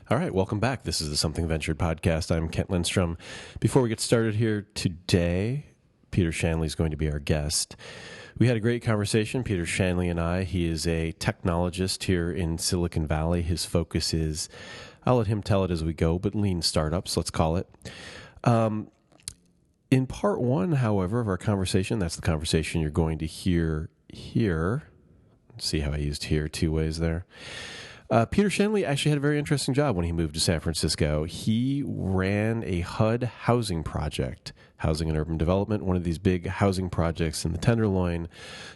All right, welcome back. This is the Something Ventured podcast. I'm Kent Lindstrom. Before we get started here today, Peter Shanley is going to be our guest. We had a great conversation, Peter Shanley and I. He is a technologist here in Silicon Valley. His focus is, I'll let him tell it as we go, but lean startups, let's call it. In part one, however, of our conversation, that's the conversation you're going to hear here. See how I used here two ways there. Peter Shanley actually had a very interesting job when he moved to San Francisco. He ran a HUD housing project, Housing and Urban Development, one of these big housing projects in the Tenderloin.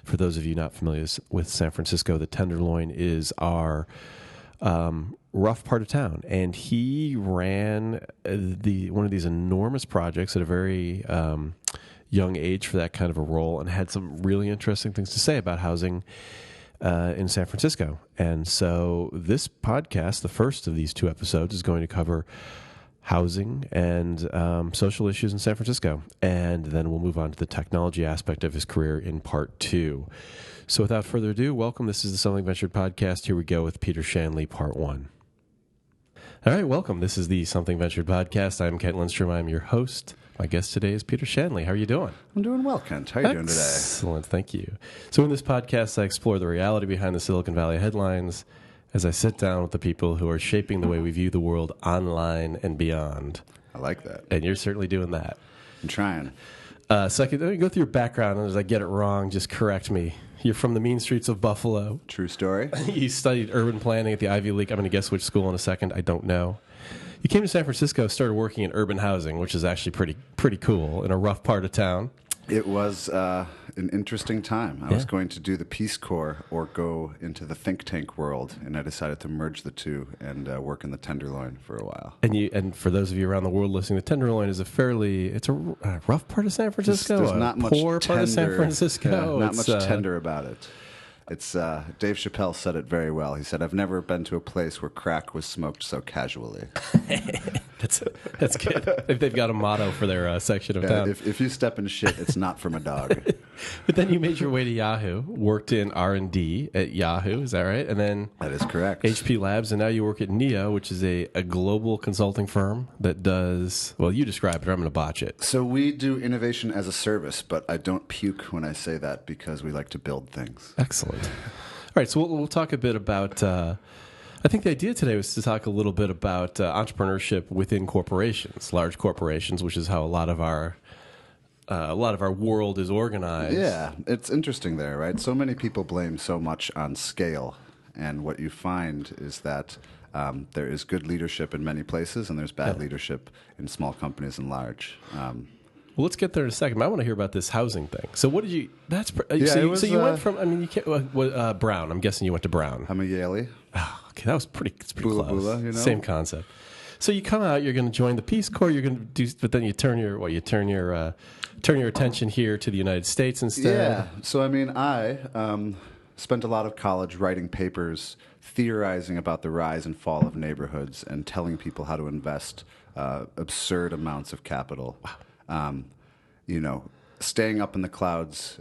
For those of you not familiar with San Francisco, the Tenderloin is our rough part of town. And he ran one of these enormous projects at a very young age for that kind of a role, and had some really interesting things to say about housing in San Francisco. And so this podcast, the first of these two episodes, is going to cover housing and social issues in San Francisco. And then we'll move on to the technology aspect of his career in part two. So without further ado, welcome. This is the Something Ventured podcast. Here we go with Peter Shanley, part one. All right, welcome. This is the Something Ventured podcast. I'm Kent Lindstrom. I'm your host. My guest today is Peter Shanley. How are you doing? I'm doing well, Kent. How are you doing today? Excellent. Thank you. So in this podcast, I explore the reality behind the Silicon Valley headlines as I sit down with the people who are shaping the way we view the world online and beyond. I like that. And you're certainly doing that. I'm trying. So let me go through your background, and as I get it wrong, just correct me. You're from the mean streets of Buffalo. True story. You studied urban planning at the Ivy League. I'm going to guess which school in a second. I don't know. You came to San Francisco, started working in urban housing, which is actually pretty cool in a rough part of town. It was an interesting time. I was going to do the Peace Corps or go into the think tank world, and I decided to merge the two and work in the Tenderloin for a while. And for those of you around the world listening, the Tenderloin is it's a rough part of San Francisco. There's not much poor part of San Francisco. Not much tender about it. It's Dave Chappelle said it very well. He said, "I've never been to a place where crack was smoked so casually." That's good. If they've got a motto for their section of town. If you step in shit, it's not from a dog. But then you made your way to Yahoo, worked in R&D at Yahoo, is that right? And then that is correct. HP Labs, and now you work at Neo, which is a global consulting firm that does, well, you describe it, or I'm going to botch it. So we do innovation as a service, but I don't puke when I say that because we like to build things. Excellent. All right, so we'll talk a bit about, I think the idea today was to talk a little bit about entrepreneurship within corporations, large corporations, which is how a lot of our world is organized. Yeah, it's interesting there, right? So many people blame so much on scale, and what you find is that there is good leadership in many places, and there's bad leadership in small companies and large. Well, let's get there in a second. I want to hear about this housing thing. So what did you? So you went from. I mean, you can't. Brown. I'm guessing you went to Brown. I'm a Yalie. Oh, okay, that was pretty. It's pretty Bula close. Bula, you know? Same concept. So you come out. You're going to join the Peace Corps. You're going to do, but then you turn your attention here to the United States instead. Yeah. So I mean, I spent a lot of college writing papers, theorizing about the rise and fall of neighborhoods, and telling people how to invest absurd amounts of capital. Wow. Staying up in the clouds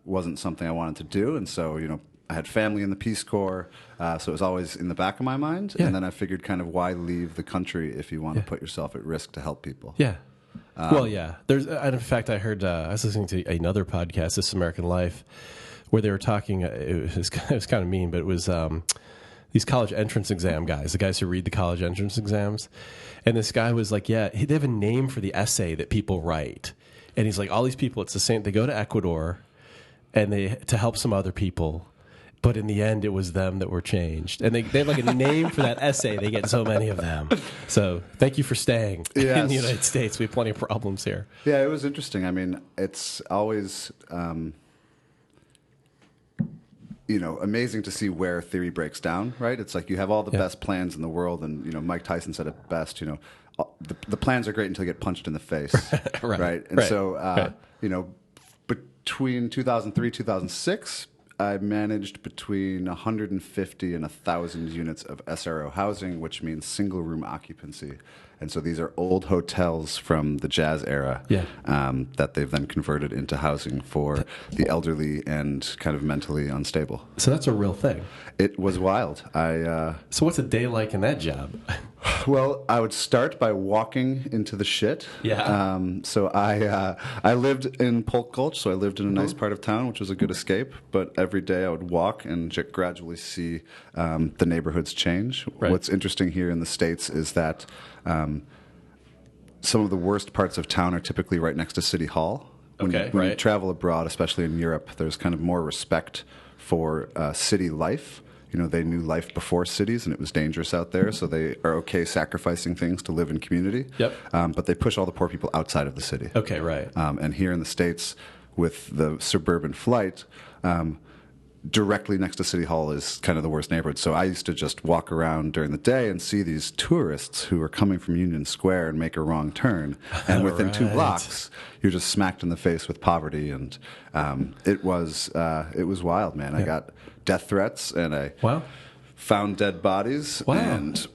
wasn't something I wanted to do, and so I had family in the Peace Corps, so it was always in the back of my mind. Yeah. And then I figured, kind of, why leave the country if you want to put yourself at risk to help people? Yeah. Well, yeah. There's, in fact, I heard I was listening to another podcast, This American Life, where they were talking. It was kind of mean, but it was these college entrance exam guys, the guys who read the college entrance exams, and this guy was like, "Yeah, they have a name for the essay that people write," and he's like, "All these people, it's the same. They go to Ecuador, and to help some other people." But in the end, it was them that were changed. And they have like a name for that essay. They get so many of them. So thank you for staying in the United States. We have plenty of problems here. Yeah, it was interesting. I mean, it's always, amazing to see where theory breaks down, right? It's like you have all the best plans in the world. And, Mike Tyson said it best, the plans are great until you get punched in the face. Right? And so, between 2003, 2006, I managed between 150 and 1,000 units of SRO housing, which means single room occupancy. And so these are old hotels from the jazz era that they've then converted into housing for the elderly and kind of mentally unstable. So that's a real thing. It was wild. So what's a day like in that job? Well, I would start by walking into the shit. Yeah. So I lived in Polk Gulch, so I lived in a nice part of town, which was a good escape. But every day I would walk and gradually see the neighborhoods change. Right. What's interesting here in the States is that some of the worst parts of town are typically right next to City Hall. When you travel abroad, especially in Europe, there's kind of more respect for city life. You know, they knew life before cities, and it was dangerous out there, so they are okay sacrificing things to live in community. Yep. But they push all the poor people outside of the city. Okay, right. And here in the States, with the suburban flight, directly next to City Hall is kind of the worst neighborhood. So I used to just walk around during the day and see these tourists who are coming from Union Square and make a wrong turn. And within 2 blocks, you're just smacked in the face with poverty. And it was wild, man. Yeah. I got death threats, and I found dead bodies. Wow. And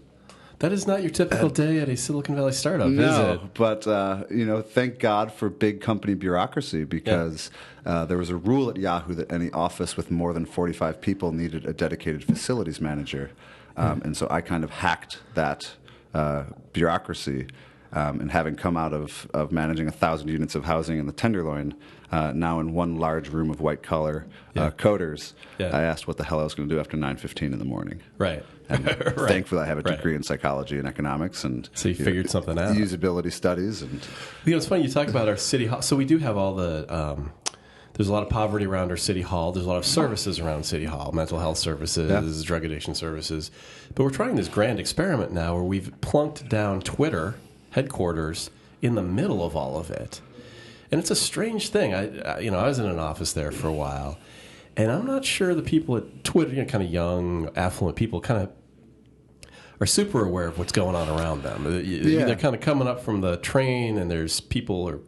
that is not your typical day at a Silicon Valley startup, is it? But thank God for big company bureaucracy, because there was a rule at Yahoo that any office with more than 45 people needed a dedicated facilities manager. And so I kind of hacked that bureaucracy. And having come out of managing 1,000 units of housing in the Tenderloin, now in one large room of white-collar coders, I asked what the hell I was going to do after 9:15 in the morning. Right. And thankfully, I have a degree in psychology and economics, and so you figured something out. Usability studies, and it's funny you talk about our city hall. So we do have all the. There's a lot of poverty around our city hall. There's a lot of services around city hall, mental health services, drug addiction services. But we're trying this grand experiment now, where we've plunked down Twitter headquarters in the middle of all of it, and it's a strange thing. I was in an office there for a while, and I'm not sure the people at Twitter, kind of young, affluent people, kind of are super aware of what's going on around them. They're kind of coming up from the train, and there's people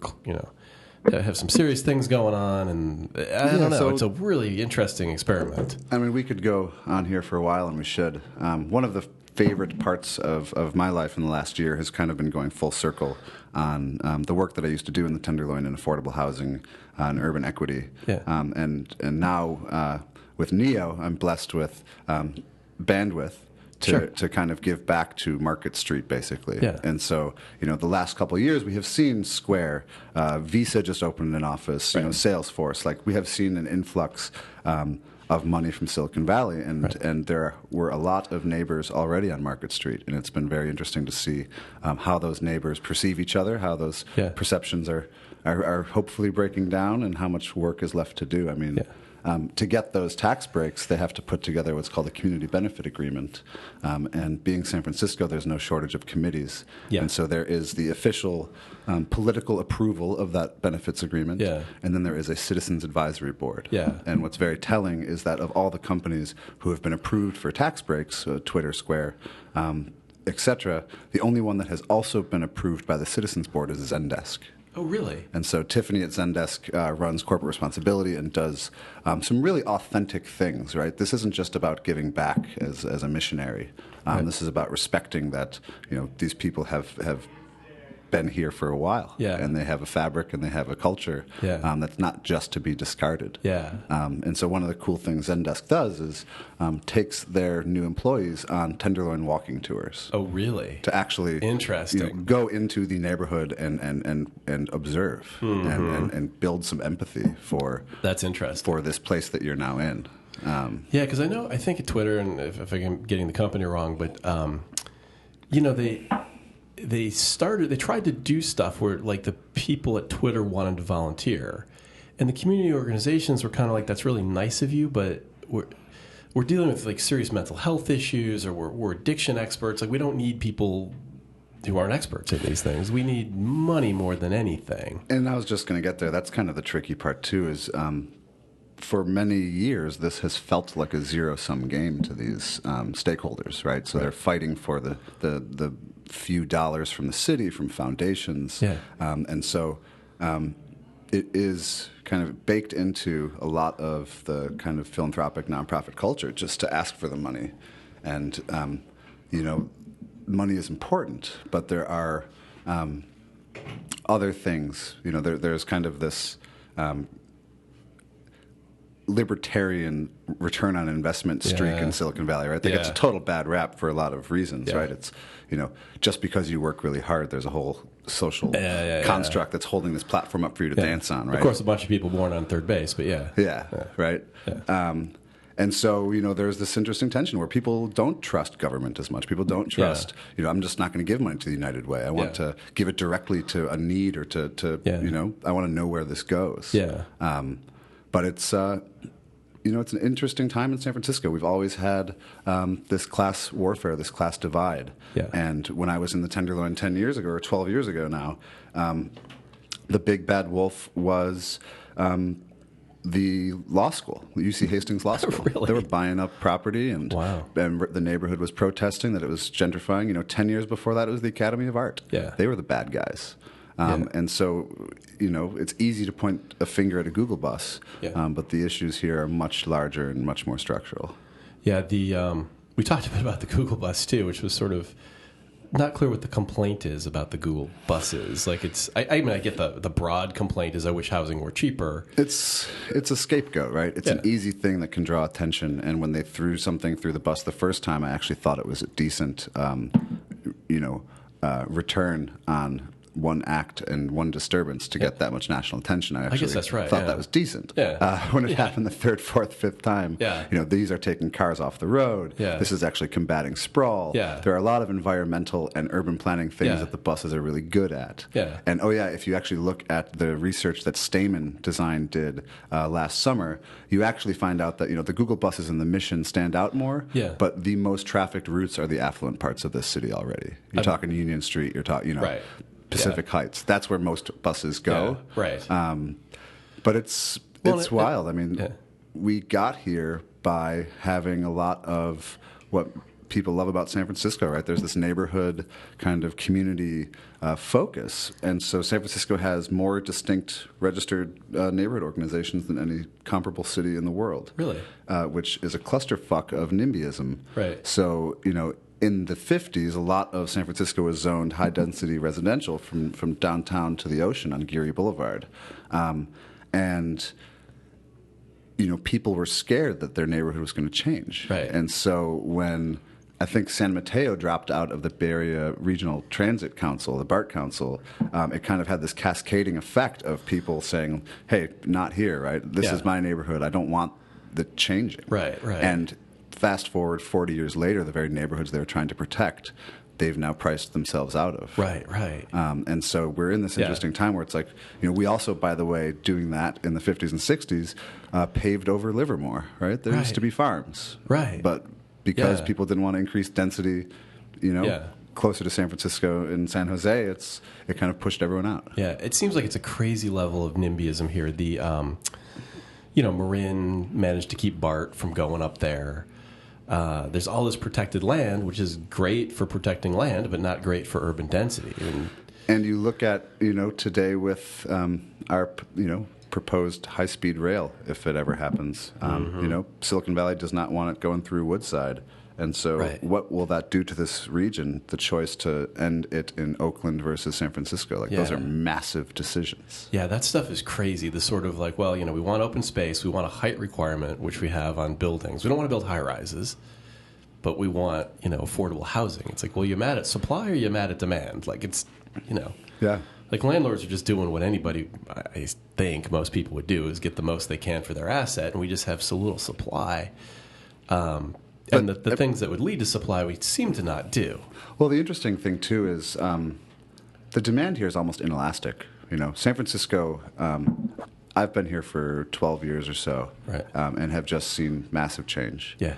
that have some serious things going on, and I don't know. So it's a really interesting experiment. I mean, we could go on here for a while, and we should. One of the favorite parts of my life in the last year has kind of been going full circle on the work that I used to do in the Tenderloin in affordable housing and urban equity. Yeah. And now with Neo, I'm blessed with bandwidth to kind of give back to Market Street, basically. Yeah. And so, the last couple of years, we have seen Square, Visa just opened an office, Salesforce. Like, we have seen an influx of money from Silicon Valley, and there were a lot of neighbors already on Market Street, and it's been very interesting to see how those neighbors perceive each other, how those perceptions are hopefully breaking down, and how much work is left to do. I mean, to get those tax breaks, they have to put together what's called a community benefit agreement, and being San Francisco, there's no shortage of committees, and so there is the official political approval of that benefits agreement, and then there is a citizens advisory board. And what's very telling is that of all the companies who have been approved for tax breaks, Twitter, Square, etc., the only one that has also been approved by the citizens board is Zendesk. Oh, really? And so Tiffany at Zendesk runs corporate responsibility and does some really authentic things, right? This isn't just about giving back as a missionary. This is about respecting that, these people have been here for a while, and they have a fabric and they have a culture that's not just to be discarded. And so one of the cool things Zendesk does is takes their new employees on Tenderloin walking tours. Oh, really? To actually go into the neighborhood and observe and build some empathy for that's interesting for this place that you're now in. Because I think at Twitter, and if I'm getting the company wrong, but they tried to do stuff where, like, the people at Twitter wanted to volunteer, and the community organizations were kind of like, that's really nice of you, but we're dealing with, like, serious mental health issues, or we're addiction experts. Like, we don't need people who aren't experts at these things. We need money more than anything. And I was just going to get there. That's kind of the tricky part too, is for many years, this has felt like a zero-sum game to these stakeholders, right? So they're fighting for the few dollars from the city, from foundations. And so it is kind of baked into a lot of the kind of philanthropic nonprofit culture just to ask for the money. And, money is important, but there are other things. There's kind of this libertarian return on investment streak in Silicon Valley, right? They get a total bad rap for a lot of reasons, right? It's, just because you work really hard, there's a whole social construct that's holding this platform up for you to dance on, right? Of course, a bunch of people born on third base, but right? Yeah. And so, there's this interesting tension where people don't trust government as much. People don't trust, I'm just not going to give money to the United Way. I want to give it directly to a need or to I want to know where this goes. Yeah. But it's, it's an interesting time in San Francisco. We've always had this class warfare, this class divide. Yeah. And when I was in the Tenderloin 10 years ago, or 12 years ago now, the big bad wolf was the law school, the UC Hastings Law School. Really? They were buying up property, and the neighborhood was protesting that it was gentrifying. 10 years before that, it was the Academy of Art. Yeah. They were the bad guys. And so, it's easy to point a finger at a Google bus, but the issues here are much larger and much more structural. Yeah, we talked a bit about the Google bus, too, which was sort of not clear what the complaint is about the Google buses. Like, I get the broad complaint is I wish housing were cheaper. It's a scapegoat, right? It's an easy thing that can draw attention. And when they threw something through the bus the first time, I actually thought it was a decent, return on one act and one disturbance to get that much national attention. I guess that's right. Thought that was decent. When it happened the third, fourth, fifth time, these are taking cars off the road. This is actually combating sprawl. There are a lot of environmental and urban planning things that the buses are really good at. And if you actually look at the research that Stamen Design did last summer, you actually find out that the Google buses and the Mission stand out more. But the most trafficked routes are the affluent parts of this city already. You're talking Union Street. You're talking Pacific Heights. That's where most buses go. But it's wild. I mean, we got here by having a lot of what people love about San Francisco, right? There's this neighborhood kind of community focus. And so San Francisco has more distinct registered neighborhood organizations than any comparable city in the world. Really? Which is a clusterfuck of NIMBYism. Right. So, in the 50s, a lot of San Francisco was zoned high-density residential from downtown to the ocean on Geary Boulevard. People were scared that their neighborhood was going to change. Right. And so when I think San Mateo dropped out of the Bay Area Regional Transit Council, the BART Council, it kind of had this cascading effect of people saying, hey, not here, right? This is my neighborhood. I don't want the changing. Right. And fast forward 40 years later, the very neighborhoods they were trying to protect, they've now priced themselves out of. Right. And so we're in this interesting time where it's like, we also, by the way, doing that in the 50s and 60s, paved over Livermore, right? There used to be farms. Right. But because people didn't want to increase density, closer to San Francisco and San Jose, it kind of pushed everyone out. Yeah, it seems like it's a crazy level of NIMBYism here. The, Marin managed to keep BART from going up there. There's all this protected land, which is great for protecting land, but not great for urban density. And you look at, today with our, proposed high-speed rail, if it ever happens. Silicon Valley does not want it going through Woodside. And so what will that do to this region, the choice to end it in Oakland versus San Francisco? Those are massive decisions. Yeah, that stuff is crazy. The sort of we want open space. We want a height requirement, which we have on buildings. We don't want to build high-rises, but we want, affordable housing. It's like, well, you mad at supply or you mad at demand? Yeah. Landlords are just doing what anybody, I think most people would do, is get the most they can for their asset, and we just have so little supply. And the things that would lead to supply, we seem to not do. Well, the interesting thing, too, is the demand here is almost inelastic. San Francisco, I've been here for 12 years or so, and have just seen massive change. Yeah.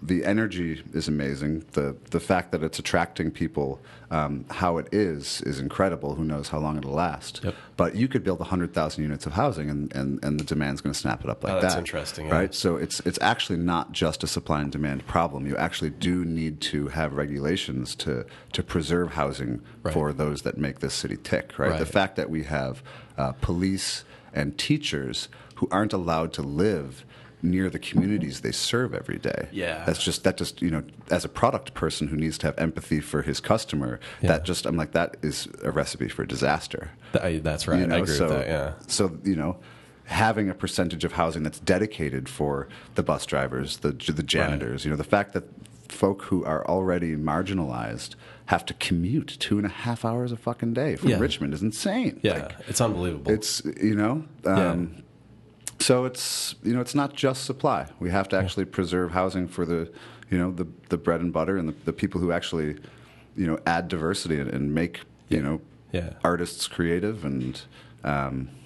The energy is amazing. The fact that it's attracting people, how it is incredible. Who knows how long it'll last? Yep. But you could build 100,000 units of housing, and the demand's going to snap it up like that. That's interesting, right? So it's actually not just a supply and demand problem. You actually do need to have regulations to preserve housing for those that make this city tick. Right? The fact that we have police and teachers who aren't allowed to live near the communities they serve every day. Yeah. That just as a product person who needs to have empathy for his customer, I'm like, that is a recipe for disaster. That's right. I agree with that, yeah. So, having a percentage of housing that's dedicated for the bus drivers, the janitors. The fact that folk who are already marginalized have to commute 2.5 hours a fucking day from Richmond is insane. Yeah, it's unbelievable. It's so it's not just supply. We have to actually preserve housing for the bread and butter and the people who actually add diversity and make artists creative and.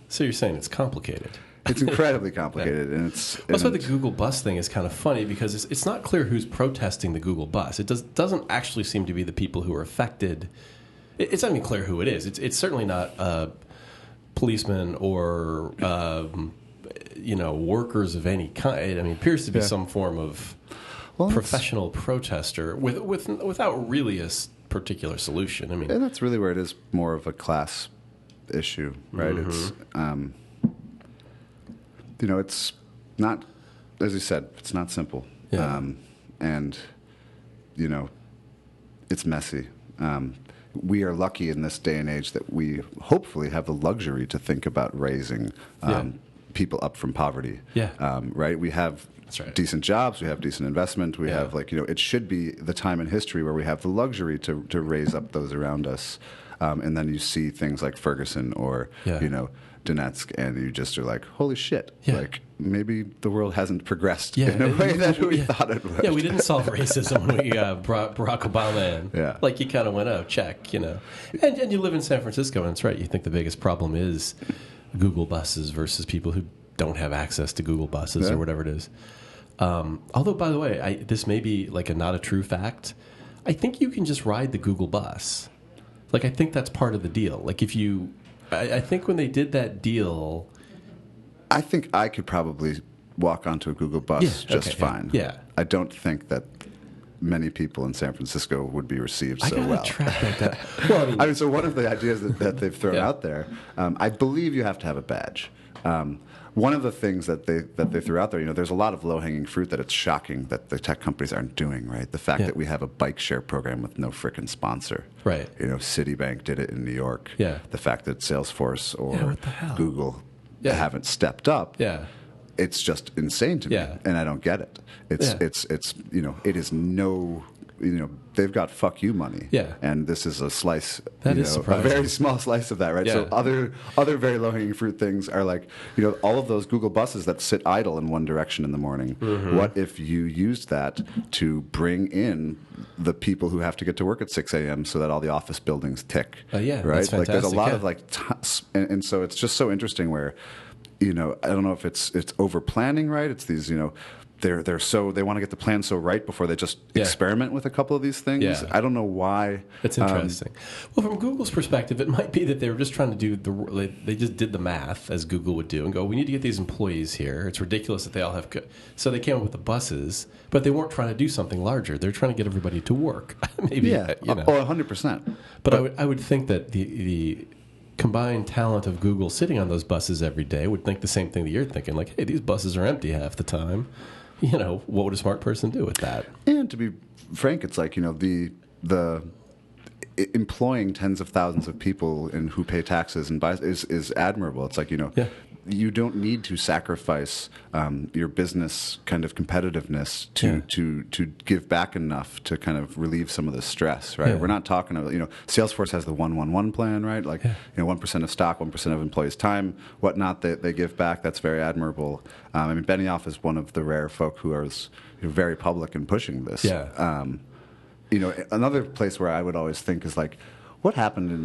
So you're saying it's complicated. It's incredibly complicated, and that's why the Google bus thing is kind of funny because it's not clear who's protesting the Google bus. It doesn't actually seem to be the people who are affected. It's not even clear who it is. It's certainly not policemen or workers of any kind. I mean, it appears to be some form of professional protester without really a particular solution. I mean, and that's really where it is more of a class issue, right? Mm-hmm. It's not, as you said, it's not simple. Yeah. And it's messy. We are lucky in this day and age that we hopefully have the luxury to think about raising people up from poverty. Yeah. Right? We have decent jobs, we have decent investment, we have it should be the time in history where we have the luxury to raise up those around us. And then you see things like Ferguson or, Donetsk, and you just are like, holy shit. Yeah. Like, maybe the world hasn't progressed in a way that we thought it would. Yeah, we didn't solve racism when we brought Barack Obama in. Yeah. Like, you kind of went, oh, check, And you live in San Francisco, and that's right. You think the biggest problem is Google buses versus people who don't have access to Google buses or whatever it is. Although, by the way, this may be like not a true fact. I think you can just ride the Google bus. Like, I think that's part of the deal. Like, I think when they did that deal... I think I could probably walk onto a Google bus just fine. Yeah. I don't think that many people in San Francisco would be received so well. I track that. Well, I mean, so one of the ideas that they've thrown out there, I believe you have to have a badge. One of the things that they threw out there, there's a lot of low-hanging fruit that it's shocking that the tech companies aren't doing, right? The fact that we have a bike share program with no frickin' sponsor. Right. Citibank did it in New York. Yeah. The fact that Salesforce or what the hell? Google haven't stepped up. Yeah. It's just insane to me, and I don't get it. It is no... they've got fuck you money. Yeah. And this is a slice, that is surprising. a very small slice of that, right? Yeah. So other very low-hanging fruit things are like, all of those Google buses that sit idle in one direction in the morning. Mm-hmm. What if you used that to bring in the people who have to get to work at 6 a.m. so that all the office buildings tick? Right? That's fantastic. Like there's a lot of and so it's just so interesting where, I don't know if it's over planning, right? It's these, they want to get the plan so right before they just experiment with a couple of these things. Yeah. I don't know why. It's interesting. Well, from Google's perspective, it might be that they were just trying to do they just did the math as Google would do and go, we need to get these employees here. It's ridiculous that they all have so they came up with the buses, but they weren't trying to do something larger. They're trying to get everybody to work. Maybe 100%. But I would think that the combined talent of Google sitting on those buses every day would think the same thing that you're thinking, like, hey, these buses are empty half the time. What would a smart person do with that? And to be frank, it's like, the employing tens of thousands of people who pay taxes and buy is admirable. It's like, you don't need to sacrifice your business kind of competitiveness to give back enough to kind of relieve some of the stress, right? We're not talking about, Salesforce has the 1-1-1 plan, right? Like, 1% of stock, 1% of employees' time, whatnot, they give back. That's very admirable. Benioff is one of the rare folk who are very public in pushing this. Yeah. Another place where I would always think is like, what happened in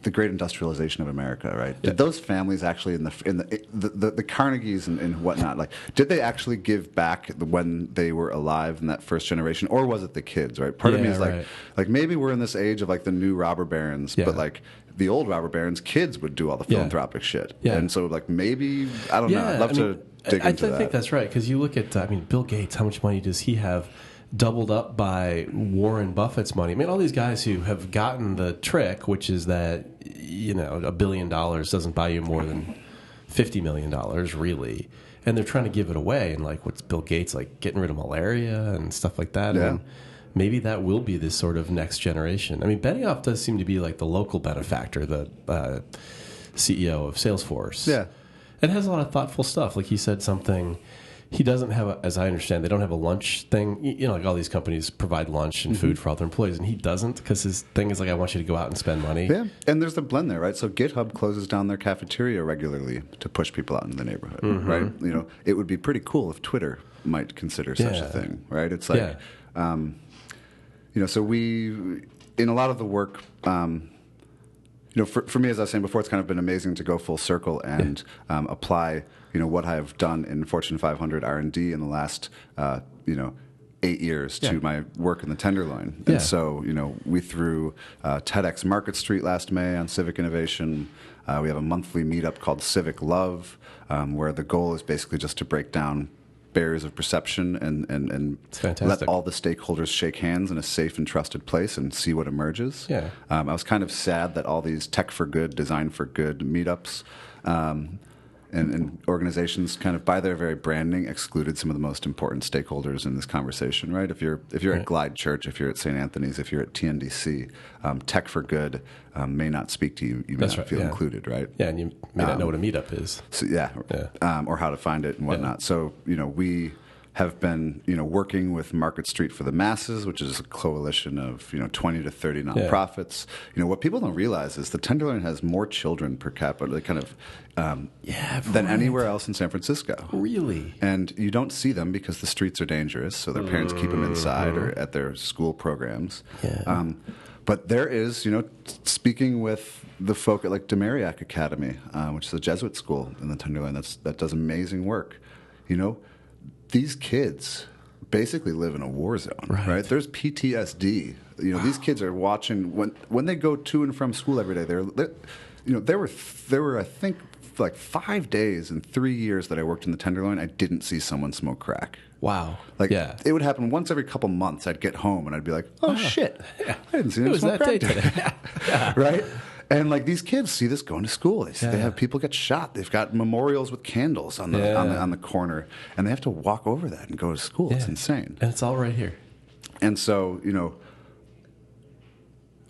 the great industrialization of America, right? Did those families actually in the Carnegies and whatnot, like, did they actually give back when they were alive in that first generation, or was it the kids, right? Part of me is like maybe we're in this age of like the new robber barons, but like the old robber barons, kids would do all the philanthropic shit, and so like maybe I don't know. I'd love to dig into that. I think that's right, because you look at Bill Gates. How much money does he have? Doubled up by Warren Buffett's money. All these guys who have gotten the trick, which is that $1 billion doesn't buy you more than $50 million, really, and they're trying to give it away. And like, what's Bill Gates like getting rid of malaria and stuff like that? Yeah. And maybe that will be this sort of next generation. Benioff does seem to be like the local benefactor, the CEO of Salesforce. Yeah. It has a lot of thoughtful stuff. Like he said something. He doesn't have, as I understand, they don't have a lunch thing. You know, like all these companies provide lunch and food for all their employees, and he doesn't because his thing is like, I want you to go out and spend money. Yeah, and there's the blend there, right? So GitHub closes down their cafeteria regularly to push people out into the neighborhood, right? You know, it would be pretty cool if Twitter might consider such a thing, right? It's like, you know, so we, in a lot of the work, you know, for me, as I was saying before, it's kind of been amazing to go full circle and apply, you know, what I've done in Fortune 500 R&D in the last, you know, 8 years to my work in the Tenderloin. And so, you know, we threw TEDx Market Street last May on civic innovation. We have a monthly meetup called Civic Love, where the goal is basically just to break down barriers of perception and let all the stakeholders shake hands in a safe and trusted place and see what emerges. I was kind of sad that all these tech for good, design for good meetups and organizations kind of by their very branding excluded some of the most important stakeholders in this conversation, right? If you're at Glide Church, if you're at St. Anthony's, if you're at TNDC, tech for good may not speak to you. You may not feel included, right? Yeah, and you may not know what a meetup is. So, or how to find it and whatnot. So, you know, we have been, you know, working with Market Street for the Masses, which is a coalition of, you know, 20 to 30 nonprofits. You know, what people don't realize is the Tenderloin has more children per capita, kind of, than anywhere else in San Francisco. Really? And you don't see them because the streets are dangerous, so their parents keep them inside or at their school programs. But there is, you know, speaking with the folk at like Demariac Academy, which is a Jesuit school in the Tenderloin that does amazing work, you know, these kids basically live in a war zone, right? There's PTSD. You know, these kids are watching when they go to and from school every day. You know, there were I think like 5 days in 3 years that I worked in the Tenderloin, I didn't see someone smoke crack. Wow. Like it would happen once every couple months. I'd get home and I'd be like, oh shit, I didn't see anyone smoke crack today. Right? And like these kids see this going to school. They have people get shot. They've got memorials with candles on the corner, and they have to walk over that and go to school. It's insane. And it's all right here. And so, you know,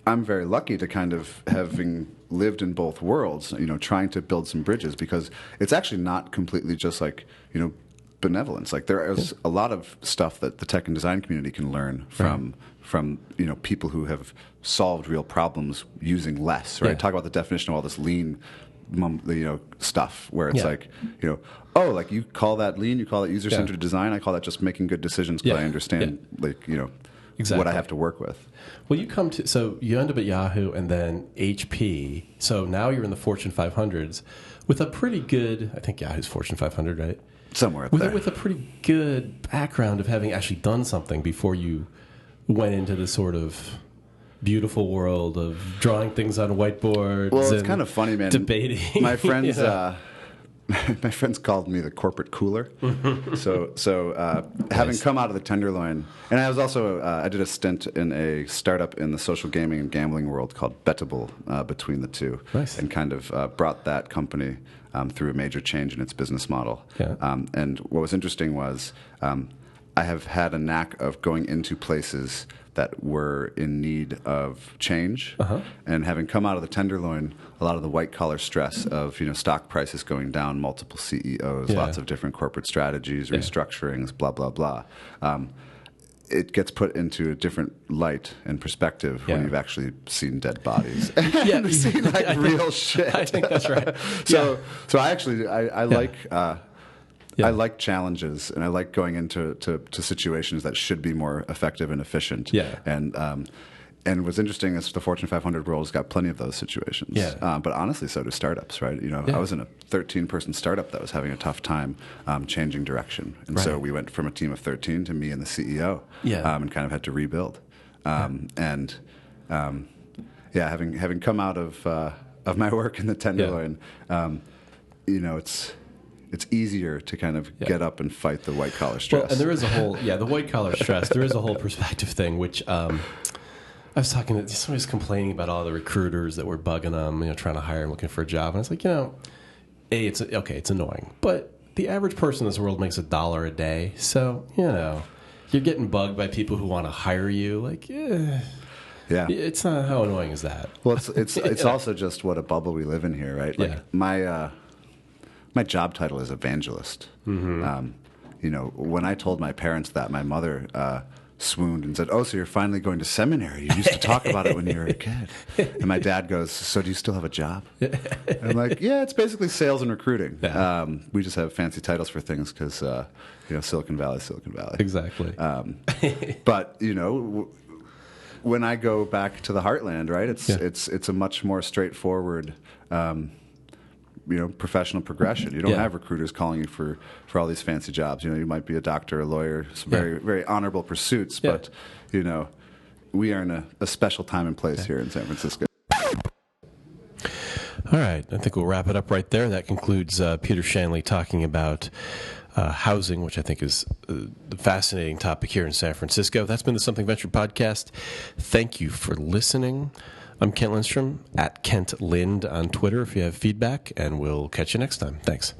I'm very lucky to kind of having lived in both worlds, you know, trying to build some bridges, because it's actually not completely just like, you know, benevolence. Like there is a lot of stuff that the tech and design community can learn from you know, people who have solved real problems using less, right? Talk about the definition of all this lean, you know, stuff where it's like, you know, oh, like you call that lean, you call it user-centered design. I call that just making good decisions because I understand, like, you know, what I have to work with. Well, so you end up at Yahoo and then HP. So now you're in the Fortune 500s with a pretty good, I think Yahoo's Fortune 500, right? Somewhere up there. With a pretty good background of having actually done something before you went into the sort of beautiful world of drawing things on whiteboards. Well, it's kind of funny, man. Debating. My friends, my friends called me the corporate cooler. So having come out of the Tenderloin, and I was also I did a stint in a startup in the social gaming and gambling world called Bettable between the two, and kind of brought that company through a major change in its business model. And what was interesting was I have had a knack of going into places that were in need of change, and having come out of the Tenderloin, a lot of the white collar stress of, you know, stock prices going down, multiple CEOs, lots of different corporate strategies, restructurings, blah blah blah. It gets put into a different light and perspective when you've actually seen dead bodies and seen like real shit. I think that's right. So I actually I like. I like challenges, and I like going into situations that should be more effective and efficient. And what's interesting is the Fortune 500 world has got plenty of those situations. But honestly, so do startups, right? You know, I was in a 13-person startup that was having a tough time changing direction, and so we went from a team of 13 to me and the CEO, and kind of had to rebuild. Having come out of my work in the Tenderloin, you know, it's easier to kind of get up and fight the white collar stress. Well, and there is a whole, the white collar stress. There is a whole perspective thing, which I was talking to somebody was complaining about all the recruiters that were bugging them, you know, trying to hire them, looking for a job, and I was like, you know, it's annoying, but the average person in this world makes $1 a day, so you know, you're getting bugged by people who want to hire you, like, it's not, how annoying is that? Well, it's also just what a bubble we live in here, right? Like my job title is evangelist. You know, when I told my parents that, my mother swooned and said, "Oh, so you're finally going to seminary? You used to talk about it when you were a kid." And my dad goes, "So do you still have a job?" And I'm like, "Yeah, it's basically sales and recruiting. We just have fancy titles for things because, you know, Silicon Valley, Silicon Valley." Exactly. But, you know, when I go back to the heartland, right, it's a much more straightforward you know, professional progression. You don't have recruiters calling you for all these fancy jobs. You know, you might be a doctor, a lawyer, some very, very honorable pursuits, but, you know, we are in a special time and place here in San Francisco. All right. I think we'll wrap it up right there. That concludes Peter Shanley talking about housing, which I think is the fascinating topic here in San Francisco. That's been the Something Venture podcast. Thank you for listening. I'm Kent Lindstrom, at Kent Lind on Twitter if you have feedback, and we'll catch you next time. Thanks.